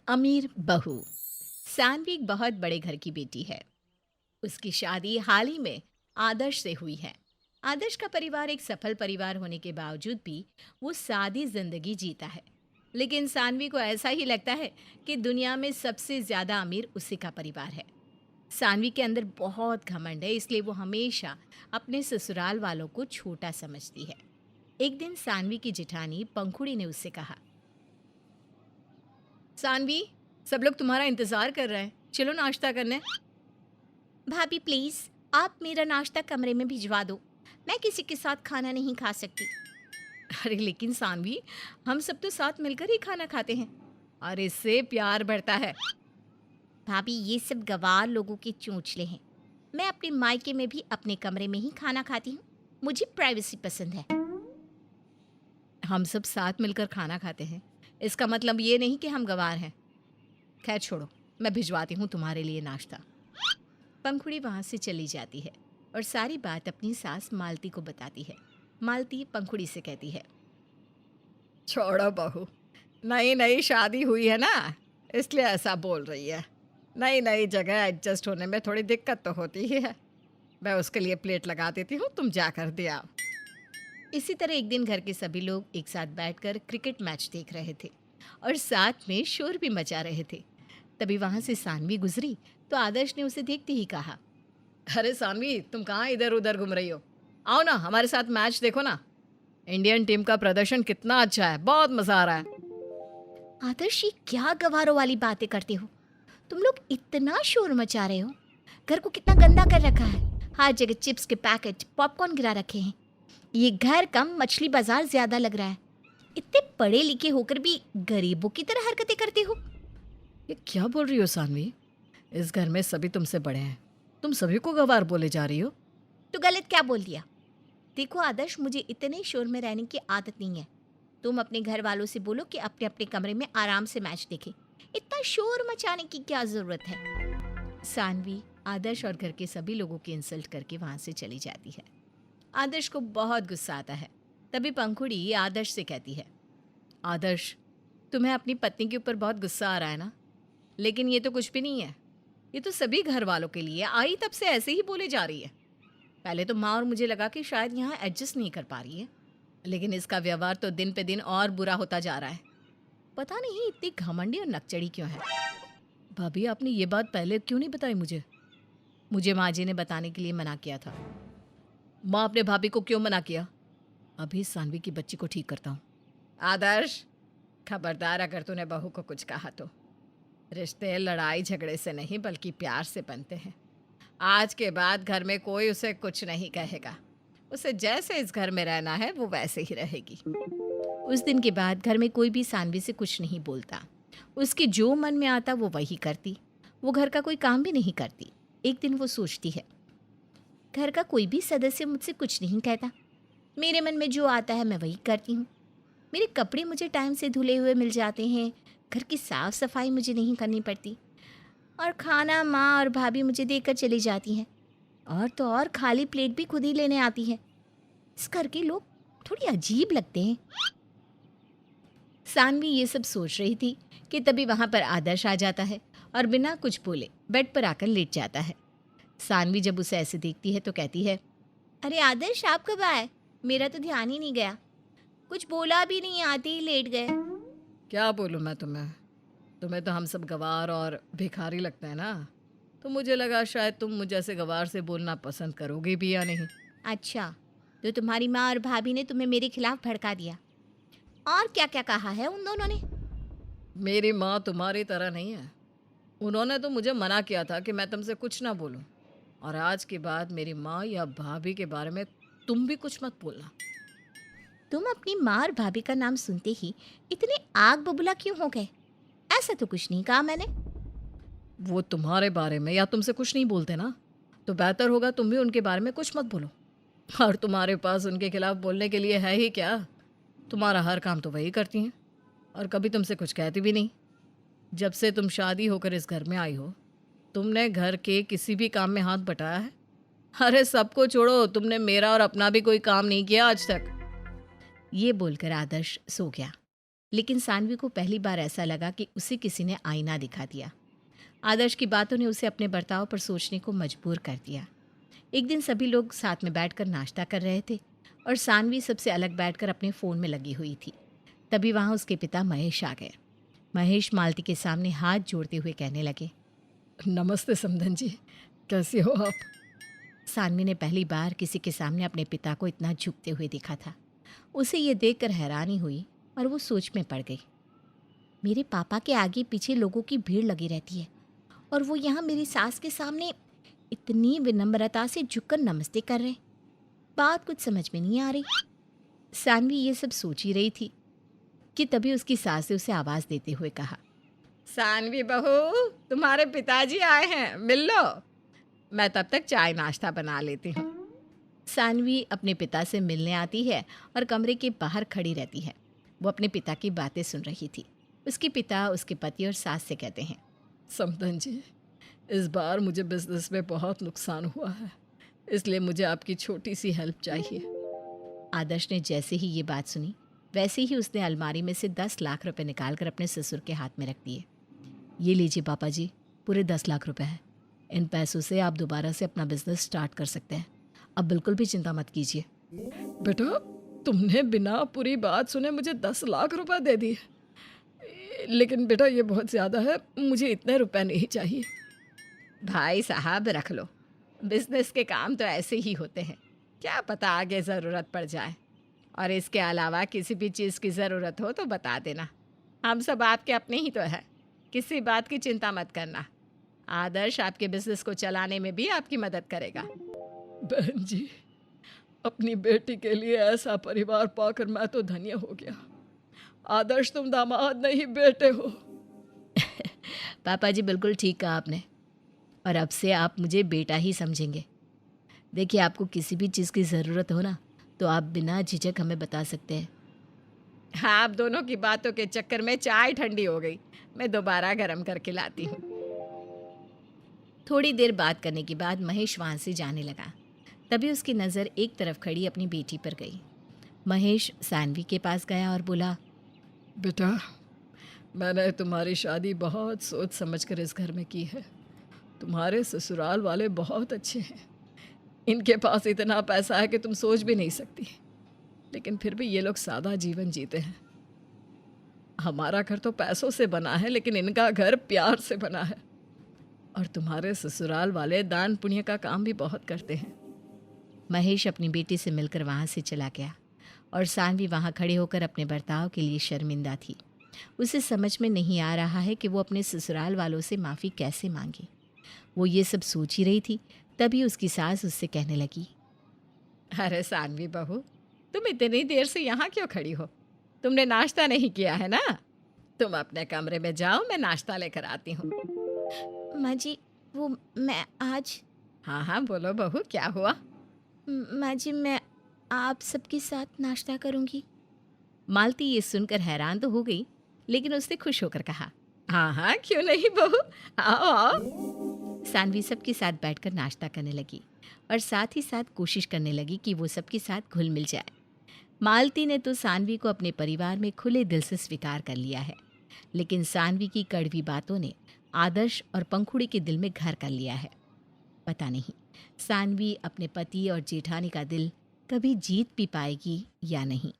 अमीर बहू। सानवी एक बहुत बड़े घर की बेटी है। उसकी शादी हाल ही में आदर्श से हुई है। आदर्श का परिवार एक सफल परिवार होने के बावजूद भी वो सादी जिंदगी जीता है। लेकिन सानवी को ऐसा ही लगता है कि दुनिया में सबसे ज्यादा अमीर उसी का परिवार है। सानवी के अंदर बहुत घमंड है, इसलिए वो हमेशा अपने ससुराल वालों को छोटा समझती है। एक दिन सानवी की जेठानी पंखुड़ी ने उससे कहा, सानवी, सब लोग तुम्हारा इंतजार कर रहे हैं, चलो नाश्ता करने। भाभी प्लीज, आप मेरा नाश्ता कमरे में भिजवा दो। मैं किसी के साथ खाना नहीं खा सकती। अरे लेकिन सानवी, हम सब तो साथ मिलकर ही खाना खाते हैं और इससे प्यार बढ़ता है। भाभी, ये सब गवार लोगों के चोंचले हैं। मैं अपने मायके में भी अपने कमरे में ही खाना खाती हूँ। मुझे प्राइवेसी पसंद है। हम सब साथ मिलकर खाना खाते हैं, इसका मतलब ये नहीं कि हम गवार हैं। खैर छोड़ो, मैं भिजवाती हूँ तुम्हारे लिए नाश्ता। पंखुड़ी वहाँ से चली जाती है और सारी बात अपनी सास मालती को बताती है। मालती पंखुड़ी से कहती है, छोड़ो बहू, नई नई शादी हुई है ना, इसलिए ऐसा बोल रही है। नई नई जगह एडजस्ट होने में थोड़ी दिक्कत तो होती ही है। मैं उसके लिए प्लेट लगा देती हूँ, तुम जाकर दे आओ। इसी तरह एक दिन घर के सभी लोग एक साथ बैठकर क्रिकेट मैच देख रहे थे और साथ में शोर भी मचा रहे थे। तभी वहां से सानवी गुजरी तो आदर्श ने उसे देखते ही कहा, अरे सानवी, तुम कहाँ इधर उधर घूम रही हो? आओ ना, हमारे साथ मैच देखो ना। इंडियन टीम का प्रदर्शन कितना अच्छा है, बहुत मजा आ रहा है। आदर्श, ये क्या गवारों वाली बातें करते हो? तुम लोग इतना शोर मचा रहे हो। घर को कितना गंदा कर रखा है। हर जगह चिप्स के पैकेट, पॉपकॉर्न गिरा रखे हैं। ये घर कम, मछली बाजार ज्यादा लग रहा है। इतने पढ़े लिखे होकर भी गरीबों की तरह हरकतें करते हो। ये क्या बोल रही हो सानवी? इस घर में सभी तुमसे बड़े हैं, तुम सभी को गवार बोले जा रही हो। तो गलत क्या बोल दिया? देखो आदर्श, मुझे इतने शोर में रहने की आदत नहीं है। तुम अपने घर वालों से बोलो कि अपने अपने कमरे में आराम से मैच देखें। इतना शोर मचाने की क्या जरूरत है? सानवी आदर्श और घर के सभी लोगों की इंसल्ट करके वहां से चली जाती है। आदर्श को बहुत गुस्सा आता है। तभी पंखुड़ी आदर्श से कहती है, आदर्श, तुम्हें अपनी पत्नी के ऊपर बहुत गुस्सा आ रहा है ना? लेकिन ये तो कुछ भी नहीं है। ये तो सभी घर वालों के लिए आई तब से ऐसे ही बोले जा रही है। पहले तो माँ और मुझे लगा कि शायद यहाँ एडजस्ट नहीं कर पा रही है, लेकिन इसका व्यवहार तो दिन पे दिन और बुरा होता जा रहा है। पता नहीं इतनी घमंडी और नकचड़ी क्यों है। भाभी, आपने ये बात पहले क्यों नहीं बताई मुझे? मुझे माँ जी ने बताने के लिए मना किया था। माँ अपने भाभी को क्यों मना किया? अभी सानवी की बच्ची को ठीक करता हूँ। आदर्श, खबरदार अगर तूने बहू को कुछ कहा तो। रिश्ते लड़ाई झगड़े से नहीं बल्कि प्यार से बनते हैं। आज के बाद घर में कोई उसे कुछ नहीं कहेगा। उसे जैसे इस घर में रहना है वो वैसे ही रहेगी। उस दिन के बाद घर में कोई भी सानवी से कुछ नहीं बोलता। उसके जो मन में आता वो वही करती। वो घर का कोई काम भी नहीं करती। एक दिन वो सोचती है, घर का कोई भी सदस्य मुझसे कुछ नहीं कहता। मेरे मन में जो आता है मैं वही करती हूँ। मेरे कपड़े मुझे टाइम से धुले हुए मिल जाते हैं। घर की साफ सफाई मुझे नहीं करनी पड़ती और खाना माँ और भाभी मुझे देकर चली जाती हैं। और तो और खाली प्लेट भी खुद ही लेने आती है। इस घर के लोग थोड़ी अजीब लगते हैं। सानवी ये सब सोच रही थी कि तभी वहां पर आदर्श आ जाता है और बिना कुछ बोले बेड पर आकर लेट जाता है। सानवी जब उसे ऐसे देखती है तो कहती है, अरे आदर्श, आप कब आए? मेरा तो ध्यान ही नहीं गया। कुछ बोला भी नहीं, आते ही लेट गए। क्या बोलूँ मैं तुम्हें? तुम्हें तो हम सब गवार और भिखारी लगते हैं ना, तो मुझे लगा शायद तुम मुझे ऐसे गवार से बोलना पसंद करोगी भी या नहीं। अच्छा, तो तुम्हारी माँ और भाभी ने तुम्हें मेरे खिलाफ भड़का दिया। और क्या क्या कहा है उन दोनों ने? मेरी माँ तुम्हारी तरह नहीं है। उन्होंने तो मुझे मना किया था कि मैं तुमसे कुछ ना बोलूं, और आज के बाद मेरी माँ या भाभी के बारे में तुम भी कुछ मत बोलना। तुम अपनी माँ और भाभी का नाम सुनते ही इतने आग बबूला क्यों हो गए? ऐसा तो कुछ नहीं कहा मैंने। वो तुम्हारे बारे में या तुमसे कुछ नहीं बोलते ना, तो बेहतर होगा तुम भी उनके बारे में कुछ मत बोलो। और तुम्हारे पास उनके खिलाफ बोलने के लिए है ही क्या? तुम्हारा हर काम तो वही करती हैं और कभी तुमसे कुछ कहती भी नहीं। जब से तुम शादी होकर इस घर में आई हो, तुमने घर के किसी भी काम में हाथ बटाया है? अरे सबको छोड़ो, तुमने मेरा और अपना भी कोई काम नहीं किया आज तक। ये बोलकर आदर्श सो गया। लेकिन सानवी को पहली बार ऐसा लगा कि उसे किसी ने आईना दिखा दिया। आदर्श की बातों ने उसे अपने बर्ताव पर सोचने को मजबूर कर दिया। एक दिन सभी लोग साथ में बैठकर नाश्ता कर रहे थे और सानवी सबसे अलग बैठकर अपने फ़ोन में लगी हुई थी। तभी वहाँ उसके पिता महेश आ गए। महेश मालती के सामने हाथ जोड़ते हुए कहने लगे, नमस्ते समधन जी, कैसे हो आप? सानवी ने पहली बार किसी के सामने अपने पिता को इतना झुकते हुए देखा था। उसे ये देखकर हैरानी हुई और वो सोच में पड़ गई। मेरे पापा के आगे पीछे लोगों की भीड़ लगी रहती है और वो यहाँ मेरी सास के सामने इतनी विनम्रता से झुककर नमस्ते कर रहे। बात कुछ समझ में नहीं आ रही। सानवी ये सब सोच ही रही थी कि तभी उसकी सास ने उसे आवाज़ देते हुए कहा, सानवी बहू, तुम्हारे पिताजी आए हैं, मिल लो। मैं तब तक चाय नाश्ता बना लेती हूँ। सानवी अपने पिता से मिलने आती है और कमरे के बाहर खड़ी रहती है। वो अपने पिता की बातें सुन रही थी। उसके पिता उसके पति और सास से कहते हैं, समधन जी, इस बार मुझे बिजनेस में बहुत नुकसान हुआ है, इसलिए मुझे आपकी छोटी सी हेल्प चाहिए। आदर्श ने जैसे ही ये बात सुनी वैसे ही उसने अलमारी में से 10 लाख रुपए निकालकर अपने ससुर के हाथ में रख दिए। ये लीजिए पापा जी, पूरे 10 लाख रुपए हैं। इन पैसों से आप दोबारा से अपना बिजनेस स्टार्ट कर सकते हैं। अब बिल्कुल भी चिंता मत कीजिए। बेटा, तुमने बिना पूरी बात सुने मुझे 10 लाख रुपए दे दिए। लेकिन बेटा, ये बहुत ज़्यादा है, मुझे इतने रुपए नहीं चाहिए। भाई साहब रख लो, बिजनेस के काम तो ऐसे ही होते हैं, क्या पता आगे ज़रूरत पड़ जाए। और इसके अलावा किसी भी चीज़ की ज़रूरत हो तो बता देना, हम सब आपके अपने ही तो हैं। किसी बात की चिंता मत करना। आदर्श आपके बिजनेस को चलाने में भी आपकी मदद करेगा। बहन जी, अपनी बेटी के लिए ऐसा परिवार पाकर मैं तो धन्य हो गया। आदर्श, तुम दामाद नहीं बेटे हो। पापा जी बिल्कुल ठीक कहा आपने, और अब से आप मुझे बेटा ही समझेंगे। देखिए, आपको किसी भी चीज़ की ज़रूरत हो ना तो आप बिना झिझक हमें बता सकते हैं। हाँ, आप दोनों की बातों के चक्कर में चाय ठंडी हो गई, मैं दोबारा गर्म करके लाती हूँ। थोड़ी देर बात करने के बाद महेश वहाँ से जाने लगा। तभी उसकी नज़र एक तरफ खड़ी अपनी बेटी पर गई। महेश सानवी के पास गया और बोला, बेटा, मैंने तुम्हारी शादी बहुत सोच समझ कर इस घर में की है। तुम्हारे ससुराल वाले बहुत अच्छे हैं। इनके पास इतना पैसा है कि तुम सोच भी नहीं सकती, लेकिन फिर भी ये लोग सादा जीवन जीते हैं। हमारा घर तो पैसों से बना है, लेकिन इनका घर प्यार से बना है। और तुम्हारे ससुराल वाले दान पुण्य का काम भी बहुत करते हैं। महेश अपनी बेटी से मिलकर वहाँ से चला गया और सानवी वहाँ खड़े होकर अपने बर्ताव के लिए शर्मिंदा थी। उसे समझ में नहीं आ रहा है कि वो अपने ससुराल वालों से माफ़ी कैसे मांगे। वो ये सब सोच ही रही थी, तभी उसकी सास उससे कहने लगी, अरे सानवी बहू, तुम इतनी देर से यहाँ क्यों खड़ी हो? तुमने नाश्ता नहीं किया है ना? तुम अपने कमरे में जाओ, मैं नाश्ता लेकर आती हूँ। माँ जी, वो मैं आज हाँ हाँ, बोलो बहू, क्या हुआ? माँ जी, मैं आप सबके साथ नाश्ता करूँगी। मालती ये सुनकर हैरान तो हो गई, लेकिन उसने खुश होकर कहा, हाँ हाँ, क्यों नहीं बहू, आओ आओ। सानवी सबके साथ बैठकर नाश्ता करने लगी और साथ ही साथ कोशिश करने लगी कि वो सबके साथ घुल मिल जाए। मालती ने तो सानवी को अपने परिवार में खुले दिल से स्वीकार कर लिया है, लेकिन सानवी की कड़वी बातों ने आदर्श और पंखुड़ी के दिल में घर कर लिया है। पता नहीं सानवी अपने पति और जेठानी का दिल कभी जीत भी पाएगी या नहीं।